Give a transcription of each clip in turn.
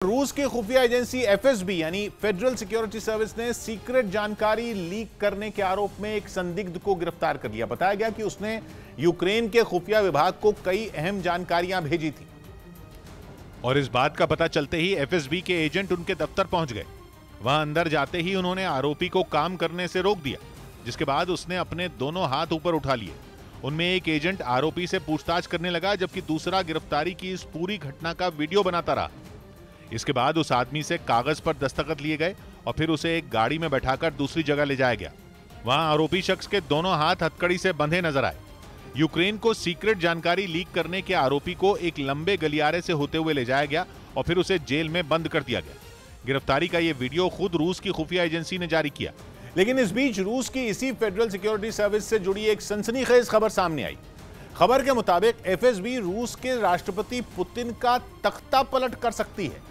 रूस की खुफिया एजेंसी एफएसबी यानी फेडरल सिक्योरिटी सर्विस ने सीक्रेट जानकारी लीक करने के आरोप में एक संदिग्ध को गिरफ्तार कर लिया। बताया गया कि उसने यूक्रेन के खुफिया विभाग को कई अहम जानकारियां भेजी थी और इस बात का पता चलते ही एफएसबी के एजेंट उनके दफ्तर पहुंच गए। वहां अंदर जाते ही उन्होंने आरोपी को काम करने से रोक दिया, जिसके बाद उसने अपने दोनों हाथ ऊपर उठा लिए। उनमें एक एजेंट आरोपी से पूछताछ करने लगा, जबकि दूसरा गिरफ्तारी की इस पूरी घटना का वीडियो बनाता रहा। इसके बाद उस आदमी से कागज पर दस्तखत लिए गए और फिर उसे एक गाड़ी में बैठाकर दूसरी जगह ले जाया गया। वहां आरोपी शख्स के दोनों हाथ हथकड़ी से बंधे नजर आए। यूक्रेन को सीक्रेट जानकारी लीक करने के आरोपी को एक लंबे गलियारे से होते हुए ले जाया गया और फिर उसे जेल में बंद कर दिया गया। गिरफ्तारी का यह वीडियो खुद रूस की खुफिया एजेंसी ने जारी किया। लेकिन इस बीच रूस की इसी फेडरल सिक्योरिटी सर्विस से जुड़ी एक सनसनीखेज खबर सामने आई। खबर के मुताबिक एफएसबी रूस के राष्ट्रपति पुतिन का तख्ता पलट कर सकती है,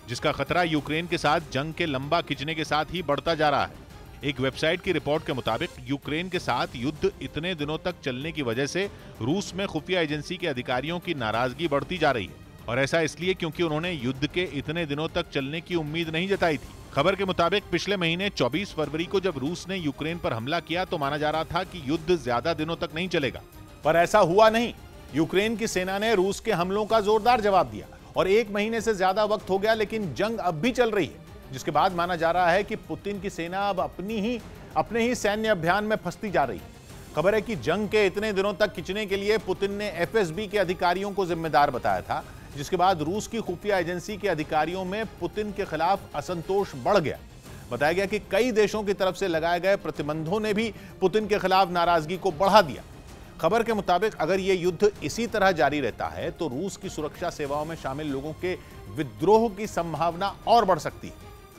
जिसका खतरा यूक्रेन के साथ जंग के लंबा खिंचने के साथ ही बढ़ता जा रहा है। एक वेबसाइट की रिपोर्ट के मुताबिक यूक्रेन के साथ युद्ध इतने दिनों तक चलने की वजह से रूस में खुफिया एजेंसी के अधिकारियों की नाराजगी बढ़ती जा रही है, और ऐसा इसलिए क्योंकि उन्होंने युद्ध के इतने दिनों तक चलने की उम्मीद नहीं जताई थी। खबर के मुताबिक पिछले महीने 24 फरवरी को जब रूस ने यूक्रेन पर हमला किया तो माना जा रहा था कि युद्ध ज्यादा दिनों तक नहीं चलेगा, पर ऐसा हुआ नहीं। यूक्रेन की सेना ने रूस के हमलों का जोरदार जवाब दिया और एक महीने से ज्यादा वक्त हो गया, लेकिन जंग अब भी चल रही है, जिसके बाद माना जा रहा है कि पुतिन की सेना अब अपने ही सैन्य अभियान में फंसती जा रही है। खबर है कि जंग के इतने दिनों तक खिंचने के लिए पुतिन ने एफएसबी के अधिकारियों को जिम्मेदार बताया था, जिसके बाद रूस की खुफिया एजेंसी के अधिकारियों में पुतिन के खिलाफ असंतोष बढ़ गया। बताया गया कि कई देशों की तरफ से लगाए गए प्रतिबंधों ने भी पुतिन के खिलाफ नाराजगी को बढ़ा दिया। खबर के मुताबिक अगर यह युद्ध इसी तरह जारी रहता है तो रूस की सुरक्षा सेवाओं में शामिल लोगों के विद्रोह की संभावना और बढ़ सकती है।